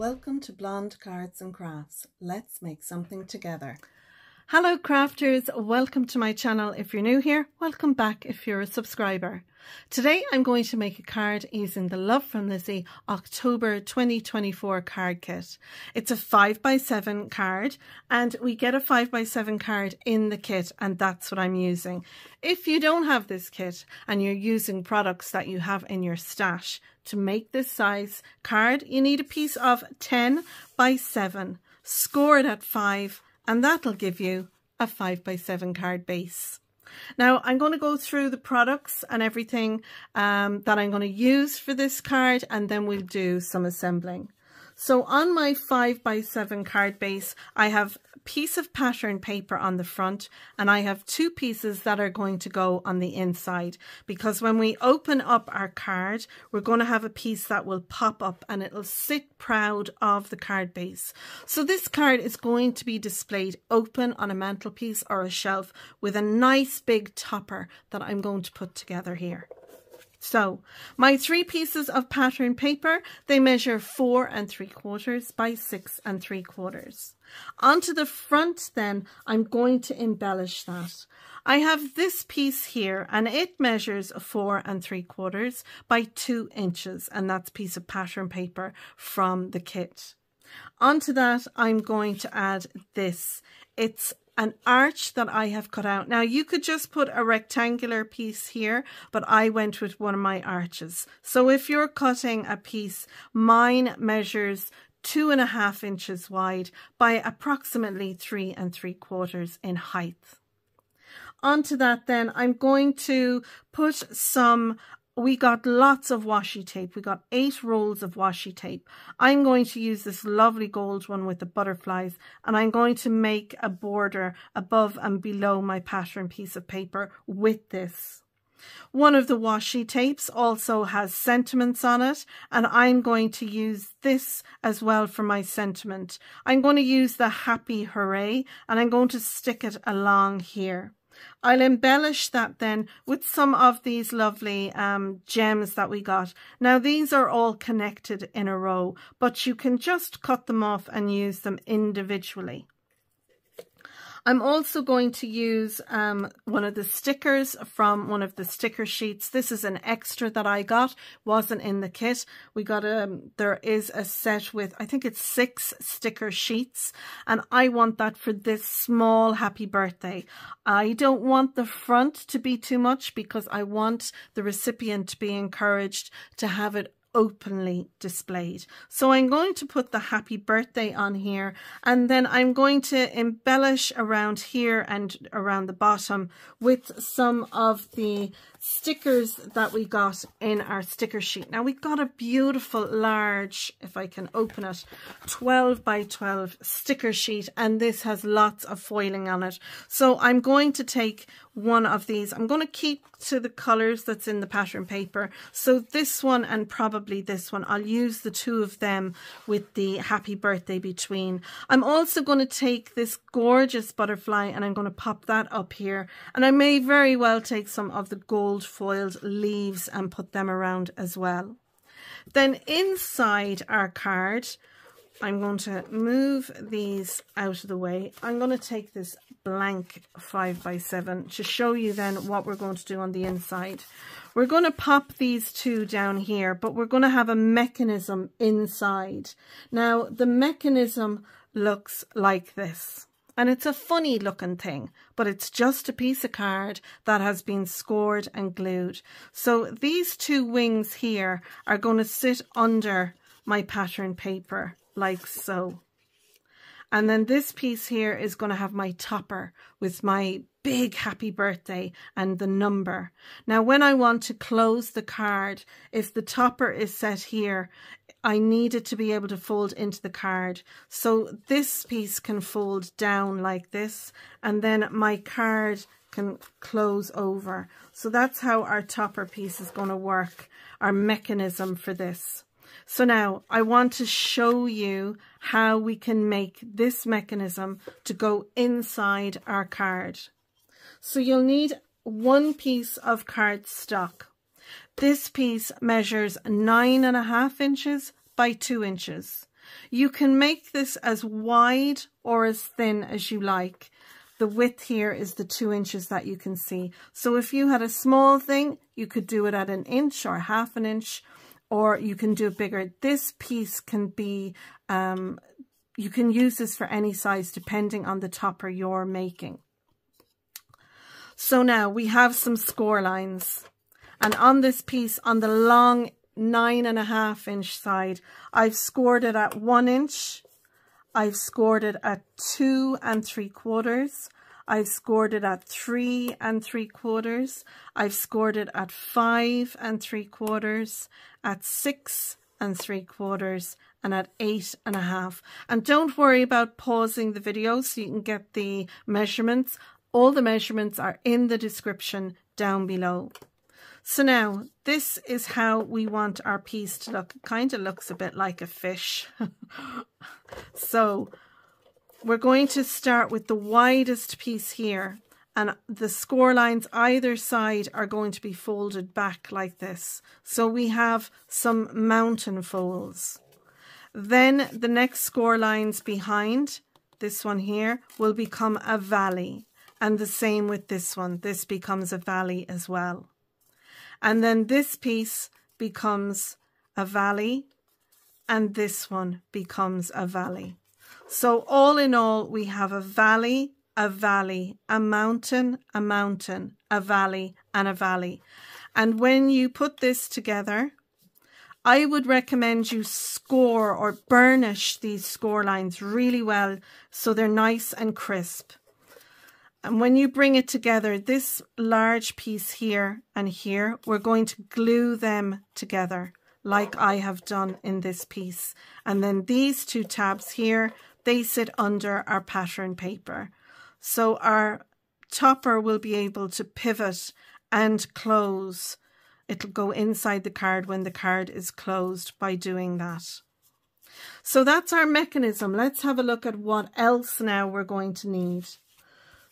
Welcome to Blonde Cards and Crafts. Let's make something together. Hello crafters, welcome to my channel. If you're new here, welcome back if you're a subscriber. Today I'm going to make a card using the Love from Lizi October 2024 card kit. It's a 5x7 card and we get a 5x7 card in the kit, and that's what I'm using. If you don't have this kit and you're using products that you have in your stash, to make this size card you need a piece of 10x7 scored at 5, and that'll give you a 5x7 card base. Now I'm going to go through the products and everything that I'm going to use for this card, and then we'll do some assembling. So on my 5x7 card base, I have a piece of pattern paper on the front, and I have two pieces that are going to go on the inside, because when we open up our card, we're going to have a piece that will pop up and it'll sit proud of the card base. So this card is going to be displayed open on a mantelpiece or a shelf with a nice big topper that I'm going to put together here. So my three pieces of pattern paper, they measure 4 3/4 by 6 3/4. Onto the front then, I'm going to embellish that. I have this piece here and it measures 4 3/4 by 2 inches, and that's a piece of pattern paper from the kit. Onto that, I'm going to add this. It's an arch that I have cut out. Now you could just put a rectangular piece here, but I went with one of my arches. So if you're cutting a piece, mine measures 2.5 inches wide by approximately 3 3/4 in height. Onto that then, I'm going to put some, we got lots of washi tape. We got 8 rolls of washi tape. I'm going to use this lovely gold one with the butterflies, and I'm going to make a border above and below my pattern piece of paper with this. One of the washi tapes also has sentiments on it, and I'm going to use this as well for my sentiment. I'm going to use the Happy Hooray, and I'm going to stick it along here. I'll embellish that then with some of these lovely gems that we got. Now these are all connected in a row, but you can just cut them off and use them individually. I'm also going to use one of the stickers from one of the sticker sheets. This is an extra that I got, wasn't in the kit. We got there is a set with, I think it's 6 sticker sheets, and I want that for this small happy birthday. I don't want the front to be too much because I want the recipient to be encouraged to have it openly displayed. So I'm going to put the happy birthday on here, and then I'm going to embellish around here and around the bottom with some of the stickers that we got in our sticker sheet. Now we got a beautiful large, if I can open it, 12x12 sticker sheet, and this has lots of foiling on it. So I'm going to take one of these. I'm going to keep to the colors that's in the pattern paper. So this one and probably this one, I'll use the two of them with the happy birthday between. I'm also going to take this gorgeous butterfly and I'm going to pop that up here, and I may very well take some of the gold foiled leaves and put them around as well. Then inside our card, I'm going to move these out of the way. I'm going to take this blank 5x7 to show you then what we're going to do on the inside. We're going to pop these two down here, but we're going to have a mechanism inside. Now the mechanism looks like this. And it's a funny looking thing, but it's just a piece of card that has been scored and glued. So these two wings here are going to sit under my pattern paper like so. And then this piece here is going to have my topper with my big happy birthday and the number. Now when I want to close the card, if the topper is set here, I need it to be able to fold into the card. So this piece can fold down like this, and then my card can close over. So that's how our topper piece is going to work, our mechanism for this. So now I want to show you how we can make this mechanism to go inside our card. So you'll need one piece of cardstock. This piece measures 9.5 inches by 2 inches. You can make this as wide or as thin as you like. The width here is the 2 inches that you can see. So if you had a small thing, you could do it at 1 inch or 1/2 inch, or you can do it bigger. This piece can be, you can use this for any size depending on the topper you're making. So now we have some score lines, and on this piece, on the long 9.5 inch side, I've scored it at 1 inch, I've scored it at 2 3/4, I've scored it at 3 3/4, I've scored it at 5 3/4, at 6 3/4, and at 8.5. And don't worry about pausing the video so you can get the measurements. All the measurements are in the description down below. So now this is how we want our piece to look. It kind of looks a bit like a fish. So we're going to start with the widest piece here, and the score lines either side are going to be folded back like this. So we have some mountain folds. Then the next score lines behind, this one here, will become a valley. And the same with this one. This becomes a valley as well. And then this piece becomes a valley, and this one becomes a valley. So all in all, we have a valley, a valley, a mountain, a mountain, a valley, and a valley. And when you put this together, I would recommend you score or burnish these score lines really well so they're nice and crisp. And when you bring it together, this large piece here and here, we're going to glue them together like I have done in this piece. And then these 2 tabs here, they sit under our pattern paper. So our topper will be able to pivot and close. It'll go inside the card when the card is closed by doing that. So that's our mechanism. Let's have a look at what else now we're going to need.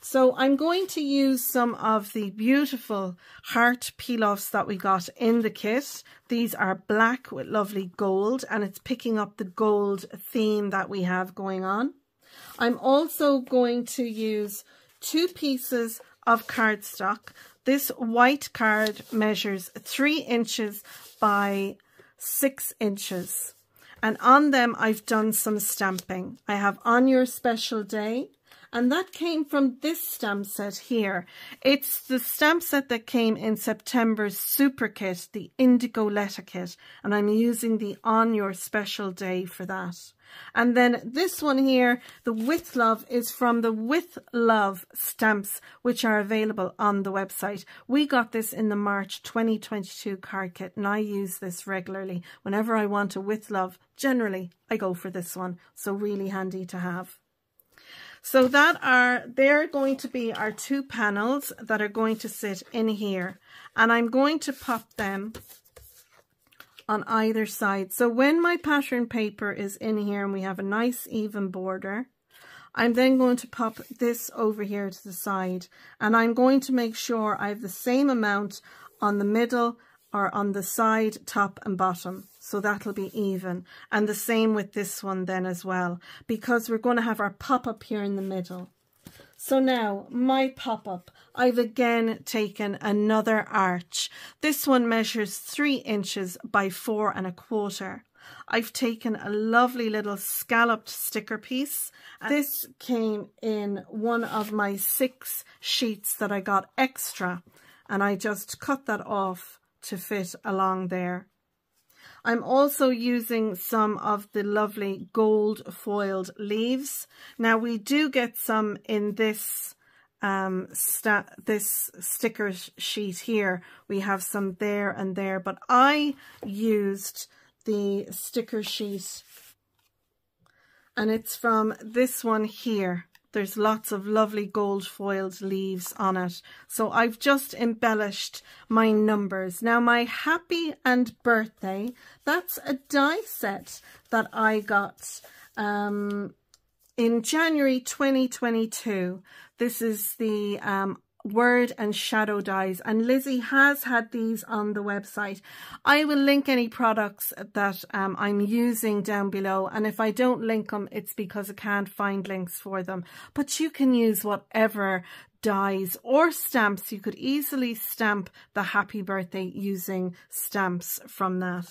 So I'm going to use some of the beautiful heart peel-offs that we got in the kit. These are black with lovely gold, and it's picking up the gold theme that we have going on. I'm also going to use 2 pieces of cardstock. This white card measures 3 inches by 6 inches. And on them, I've done some stamping. I have On Your Special Day. And that came from this stamp set here. It's the stamp set that came in September's super kit, the Indigo Letter Kit. And I'm using the On Your Special Day for that. And then this one here, the With Love, is from the With Love stamps, which are available on the website. We got this in the March 2022 card kit, and I use this regularly. Whenever I want a With Love, generally, I go for this one. So really handy to have. So they're going to be our 2 panels that are going to sit in here. And I'm going to pop them on either side. So when my pattern paper is in here and we have a nice even border, I'm then going to pop this over here to the side. And I'm going to make sure I have the same amount on the middle or on the side, top and bottom. So that'll be even. And the same with this one then as well, because we're going to have our pop-up here in the middle. So now my pop-up, I've again taken another arch. This one measures 3 inches by 4 1/4. I've taken a lovely little scalloped sticker piece. This came in one of my 6 sheets that I got extra, and I just cut that off to fit along there. I'm also using some of the lovely gold foiled leaves. Now we do get some in this this sticker sheet here. We have some there and there, but I used the sticker sheet, and it's from this one here. There's lots of lovely gold foiled leaves on it. So I've just embellished my numbers. Now my happy and birthday, that's a die set that I got in January 2022. This is the word and shadow dies, and Lizzie has had these on the website. I will link any products that I'm using down below, and if I don't link them, it's because I can't find links for them. But you can use whatever dies or stamps. You could easily stamp the happy birthday using stamps from that.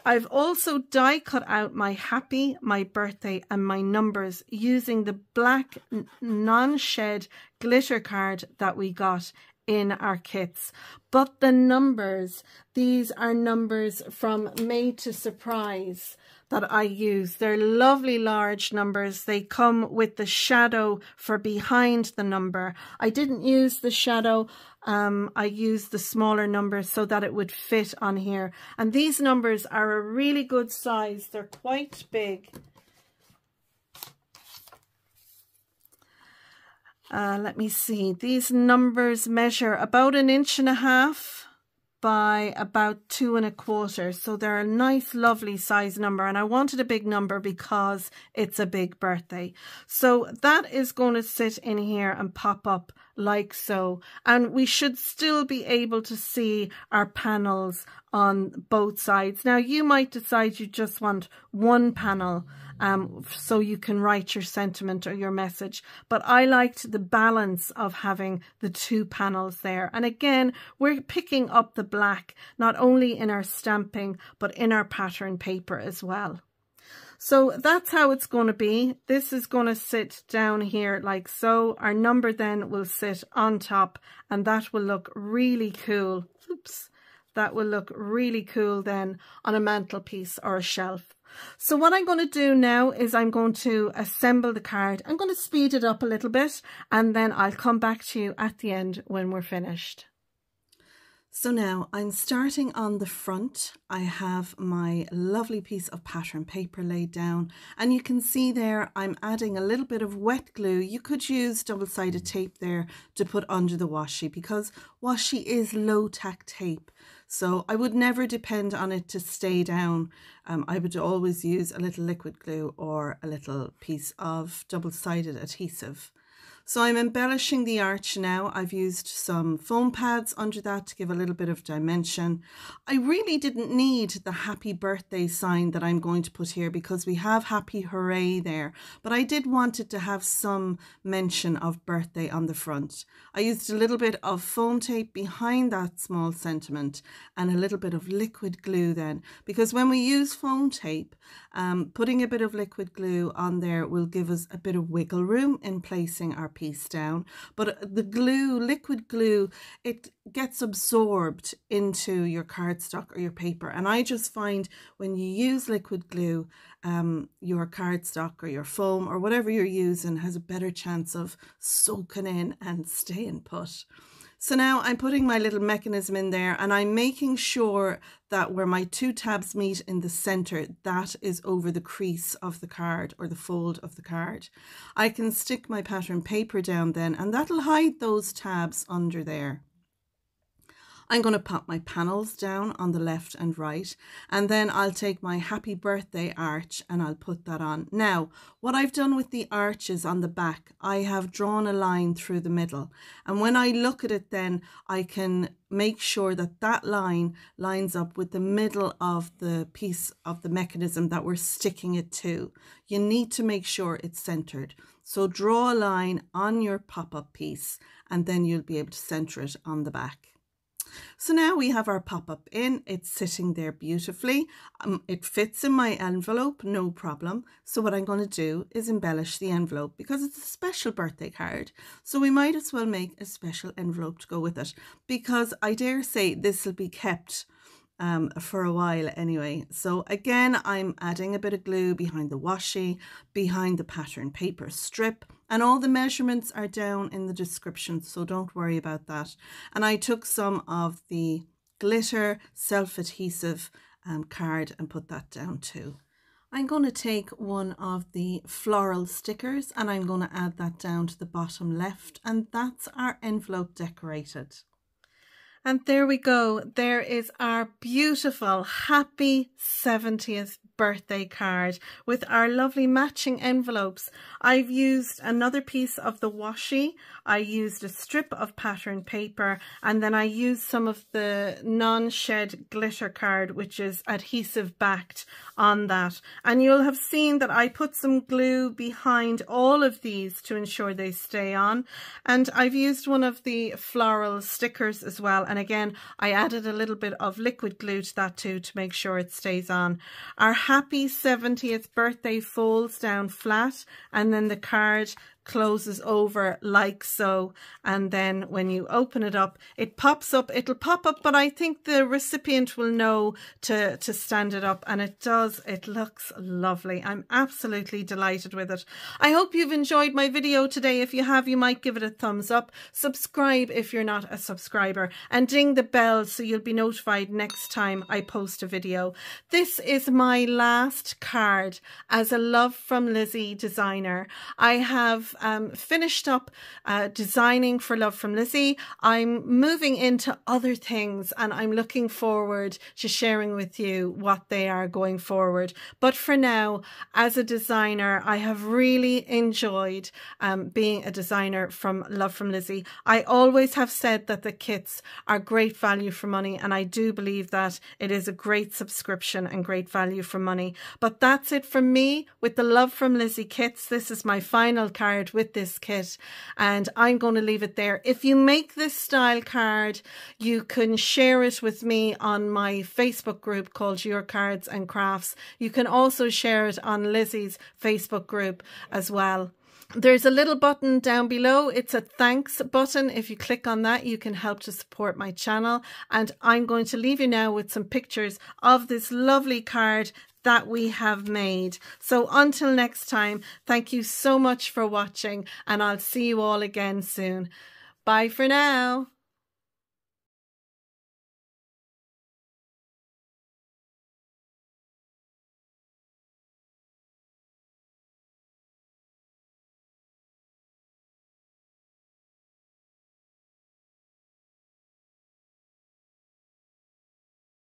I've also die cut out my happy, my birthday and my numbers using the black non-shed glitter card that we got in our kits. But the numbers, these are numbers from Made to Surprise that I use. They're lovely large numbers. They come with the shadow for behind the number. I didn't use the shadow. I used the smaller numbers so that it would fit on here. And these numbers are a really good size. They're quite big. Let me see. These numbers measure about 1.5 inches by about 2 1/4. So they're a nice, lovely size number. And I wanted a big number because it's a big birthday. So that is going to sit in here and pop up like so. And we should still be able to see our panels on both sides. Now, you might decide you just want one panel so you can write your sentiment or your message. But I liked the balance of having the 2 panels there. And again, we're picking up the black, not only in our stamping, but in our pattern paper as well. So that's how it's going to be. This is going to sit down here like so. Our number then will sit on top, and that will look really cool. Oops. That will look really cool then on a mantelpiece or a shelf. So what I'm going to do now is I'm going to assemble the card. I'm going to speed it up a little bit, and then I'll come back to you at the end when we're finished. So now I'm starting on the front. I have my lovely piece of pattern paper laid down, and you can see there I'm adding a little bit of wet glue. You could use double-sided tape there to put under the washi, because washi is low tack tape. So I would never depend on it to stay down. I would always use a little liquid glue or a little piece of double-sided adhesive. So I'm embellishing the arch now. I've used some foam pads under that to give a little bit of dimension. I really didn't need the happy birthday sign that I'm going to put here because we have happy hooray there, but I did want it to have some mention of birthday on the front. I used a little bit of foam tape behind that small sentiment and a little bit of liquid glue then, because when we use foam tape, putting a bit of liquid glue on there will give us a bit of wiggle room in placing our piece down. But the glue, liquid glue, it gets absorbed into your cardstock or your paper. And I just find when you use liquid glue, your cardstock or your foam or whatever you're using has a better chance of soaking in and staying put. So now I'm putting my little mechanism in there, and I'm making sure that where my 2 tabs meet in the center, that is over the crease of the card or the fold of the card. I can stick my pattern paper down then, and that'll hide those tabs under there. I'm going to pop my panels down on the left and right, and then I'll take my happy birthday arch and I'll put that on. Now, what I've done with the arches on the back, I have drawn a line through the middle, and when I look at it then I can make sure that that line lines up with the middle of the piece of the mechanism that we're sticking it to. You need to make sure it's centered. So draw a line on your pop-up piece and then you'll be able to center it on the back. So now we have our pop-up in, it's sitting there beautifully. It fits in my envelope, no problem. So what I'm going to do is embellish the envelope because it's a special birthday card. So we might as well make a special envelope to go with it, because I dare say this will be kept for a while anyway. So again, I'm adding a bit of glue behind the washi, behind the pattern paper strip, and all the measurements are down in the description, so don't worry about that. And I took some of the glitter self-adhesive card and put that down too. I'm going to take one of the floral stickers and I'm going to add that down to the bottom left, and that's our envelope decorated. And there we go. There is our beautiful happy 70th birthday card with our lovely matching envelopes. I've used another piece of the washi. I used a strip of pattern paper, and then I used some of the non-shed glitter card, which is adhesive backed on that. And you'll have seen that I put some glue behind all of these to ensure they stay on. And I've used one of the floral stickers as well. And again, I added a little bit of liquid glue to that too to make sure it stays on. Our happy 70th birthday folds down flat, and then the card closes over like so, and then when you open it up it pops up. It'll pop up, but I think the recipient will know to stand it up, and it does. It looks lovely. I'm absolutely delighted with it. I hope you've enjoyed my video today. If you have, you might give it a thumbs up, subscribe if you're not a subscriber, and ding the bell so you'll be notified next time I post a video. This is my last card as a Love from Lizi designer. I have finished up designing for Love from Lizi. I'm moving into other things, and I'm looking forward to sharing with you what they are going forward. But for now, as a designer, I have really enjoyed being a designer from Love from Lizi. I always have said that the kits are great value for money, and I do believe that it is a great subscription and great value for money. But that's it from me with the Love from Lizi kits. This is my final card with this kit, and I'm going to leave it there. If you make this style card, you can share it with me on my Facebook group called Your Cards and Crafts. You can also share it on Lizi's Facebook group as well. There's a little button down below. It's a thanks button. If you click on that, you can help to support my channel. And I'm going to leave you now with some pictures of this lovely card that we have made. So until next time, thank you so much for watching, and I'll see you all again soon. Bye for now.